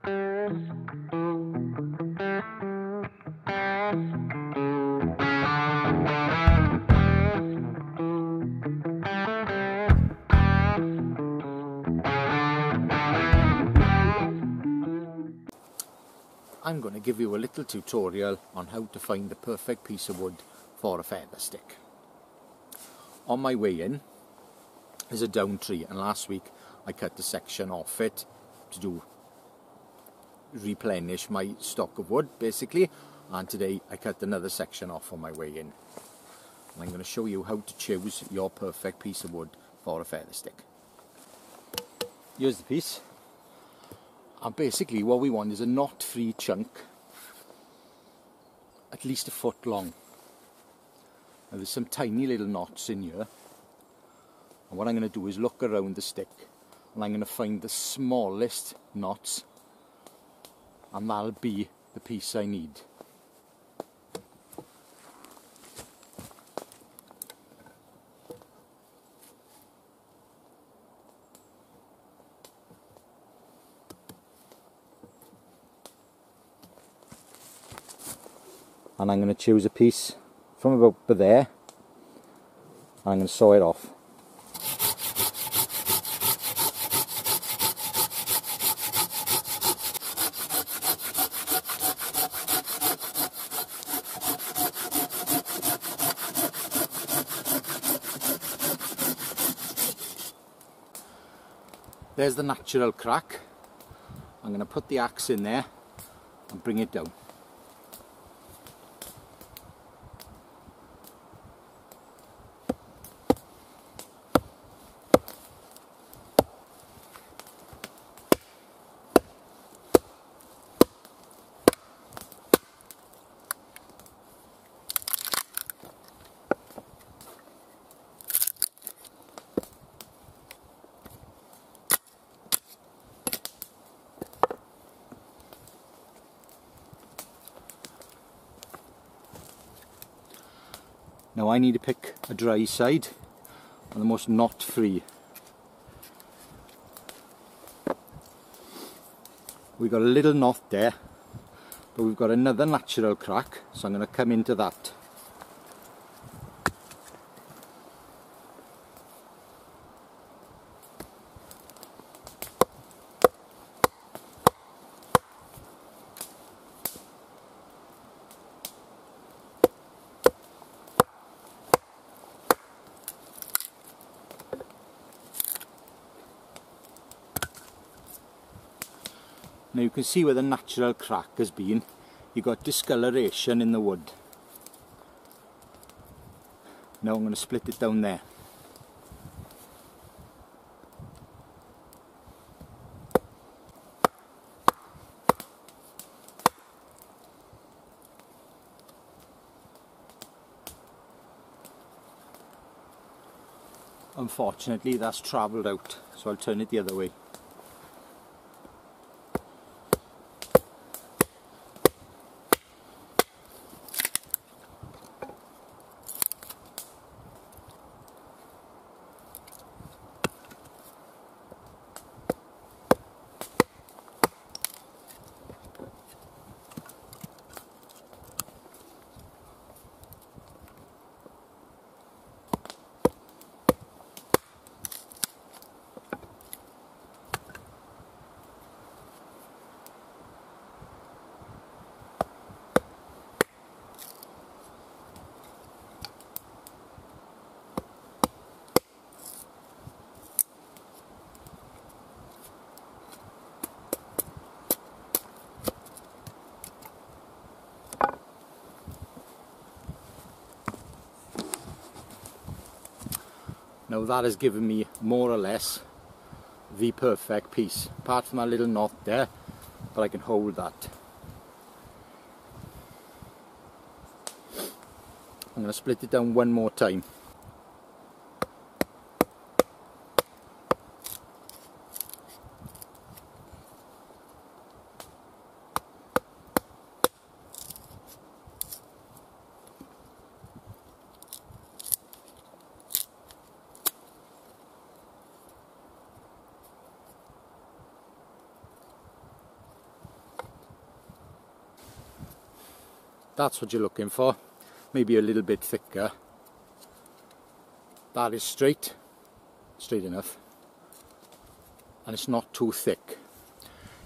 I'm going to give you a little tutorial on how to find the perfect piece of wood for a feather stick. On my way in is a down tree, and last week I cut a section off it to replenish my stock of wood basically, and today I cut another section off on my way in. And I'm going to show you how to choose your perfect piece of wood for a feather stick. Here's the piece. And basically what we want is a knot-free chunk, at least a foot long. Now there's some tiny little knots in here, and what I'm going to do is look around the stick and I'm going to find the smallest knots, and that'll be the piece I need. And I'm going to choose a piece from about there, and I'm going to saw it off. There's the natural crack. I'm going to put the axe in there and bring it down. Now I need to pick a dry side and the most knot-free. We've got a little knot there, but we've got another natural crack, so I'm going to come into that. Now you can see where the natural crack has been. You've got discoloration in the wood. Now I'm going to split it down there. Unfortunately that's travelled out, so I'll turn it the other way. Now that has given me more or less the perfect piece, apart from that little knot there, but I can hold that. I'm going to split it down one more time. That's what you're looking for. Maybe a little bit thicker. That is straight enough, and it's not too thick.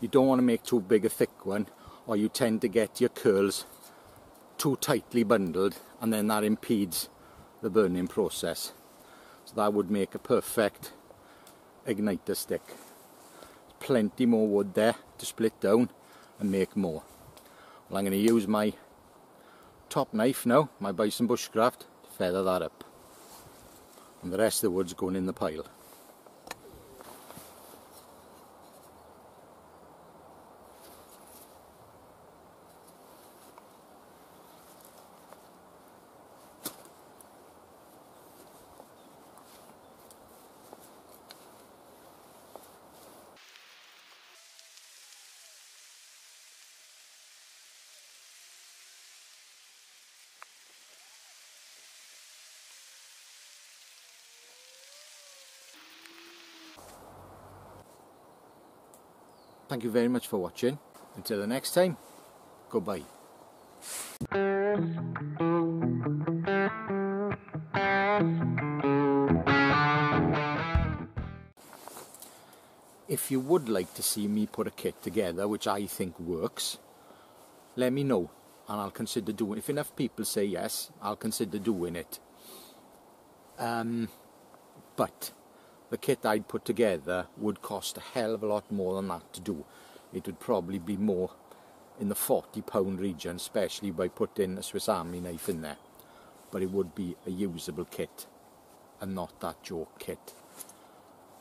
You don't want to make too big a thick one, or you tend to get your curls too tightly bundled, and then that impedes the burning process. So that would make a perfect igniter stick. Plenty more wood there to split down and make more. Well, I'm going to use my top knife now, my Bison Bushcraft, to feather that up, and the rest of the wood's going in the pile. Thank you very much for watching. Until the next time, goodbye. If you would like to see me put a kit together which I think works, let me know and I'll consider doing it. If enough people say yes, I'll consider doing it. But the kit I'd put together would cost a hell of a lot more than that to do. It would probably be more in the £40 region, especially by putting a Swiss Army knife in there. But it would be a usable kit and not that joke kit.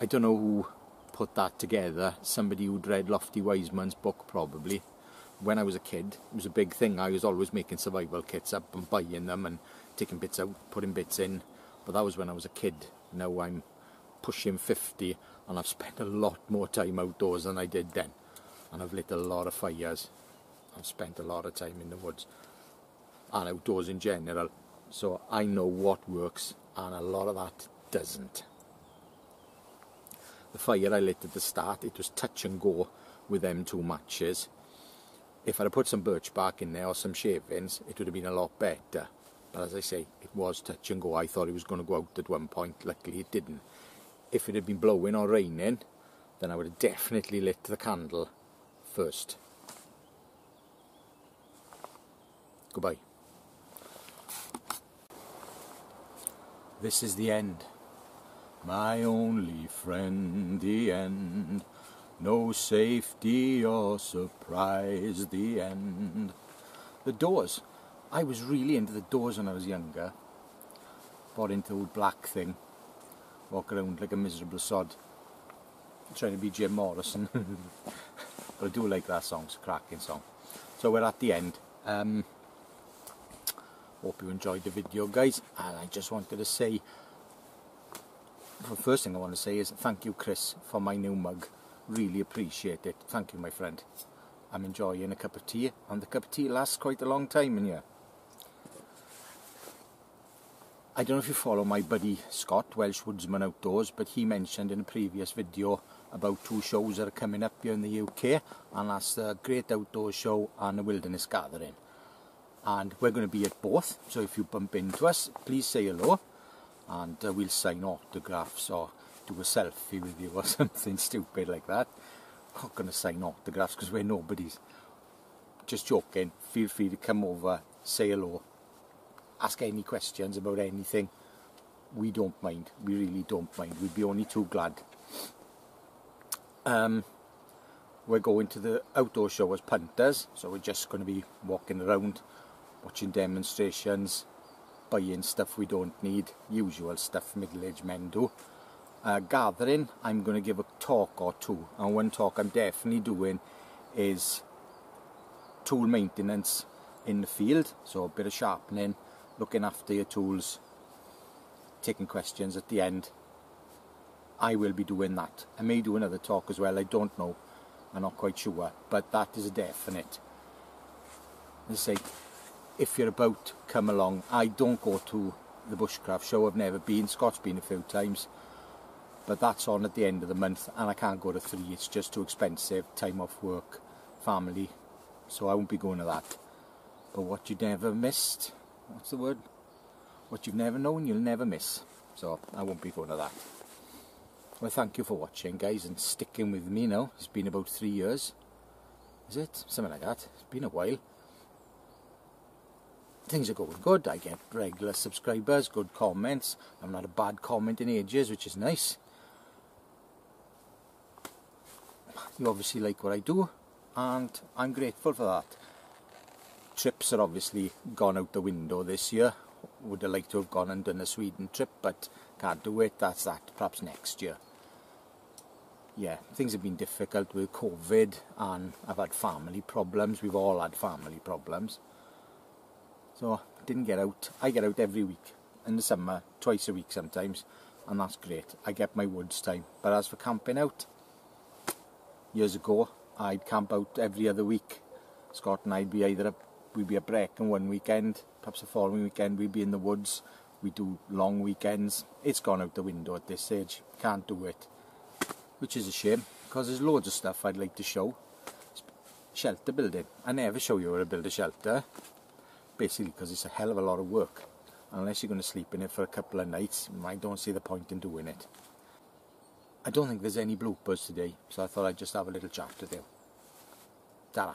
I don't know who put that together. Somebody who'd read Lofty Wiseman's book probably. When I was a kid, it was a big thing. I was always making survival kits up and buying them and taking bits out, putting bits in. But that was when I was a kid. Now I'm pushing 50 and I've spent a lot more time outdoors than I did then, and I've lit a lot of fires. I've spent a lot of time in the woods and outdoors in general, so I know what works and a lot of that doesn't. The fire I lit at the start, it was touch and go with them 2 matches. If I'd have put some birch bark in there or some shavings, it would have been a lot better, but as I say, it was touch and go. I thought it was going to go out at one point, luckily it didn't. If it had been blowing or raining, then I would have definitely lit the candle first. Goodbye. This is the end. My only friend, the end. No safety or surprise, the end. The doors. I was really into the doors when I was younger. Bought into the old black thing. Walk around like a miserable sod, trying to be Jim Morrison. But I do like that song, it's a cracking song. So we're at the end. Hope you enjoyed the video, guys, and I just wanted to say, the first thing I want to say is thank you, Chris, for my new mug. Really appreciate it. Thank you, my friend. I'm enjoying a cup of tea, and the cup of tea lasts quite a long time in here. I don't know if you follow my buddy Scott, Welsh Woodsman Outdoors, but he mentioned in a previous video about 2 shows that are coming up here in the UK, and that's the Great Outdoors Show and the Wilderness Gathering. And we're going to be at both, so if you bump into us, please say hello, and we'll sign autographs or do a selfie with you or something stupid like that. I'm not going to sign autographs because we're nobodies. Just joking. Feel free to come over, say hello, ask any questions about anything. We don't mind. We really don't mind. We'd be only too glad. We're going to the outdoor show as punters, so we're just going to be walking around, watching demonstrations, buying stuff we don't need, usual stuff middle-aged men do. Gathering, I'm going to give a talk or 2, and one talk I'm definitely doing is tool maintenance in the field, so a bit of sharpening, looking after your tools, taking questions at the end. I will be doing that. I may do another talk as well, I don't know, I'm not quite sure, but that is a definite. As I say, if you're about, come along. I don't go to the Bushcraft show, I've never been. Scott's been a few times, but that's on at the end of the month and I can't go to 3, it's just too expensive, time off work, family, so I won't be going to that. But what you never missed, what's the word? What you've never known, you'll never miss. So I won't be going to that. Well, thank you for watching, guys, and sticking with me now. It's been about 3 years. Is it? Something like that. It's been a while. Things are going good. I get regular subscribers, good comments. I've not had a bad comment in ages, which is nice. You obviously like what I do, and I'm grateful for that. Trips are obviously gone out the window this year. Would have liked to have gone and done a Sweden trip, but can't do it. That's that. Perhaps next year. Yeah, things have been difficult with COVID, and I've had family problems. We've all had family problems. So, didn't get out. I get out every week. In the summer, twice a week sometimes, and that's great. I get my woods time. But as for camping out, years ago, I'd camp out every other week. Scott and I'd be we'd be a break, and one weekend, perhaps the following weekend, we'd be in the woods. We do long weekends. It's gone out the window at this age. Can't do it. Which is a shame, because there's loads of stuff I'd like to show. Shelter building. I never show you how to build a shelter. Basically because it's a hell of a lot of work. Unless you're going to sleep in it for a couple of nights, I don't see the point in doing it. I don't think there's any bloopers today, so I thought I'd just have a little chat with you. Ta-ra.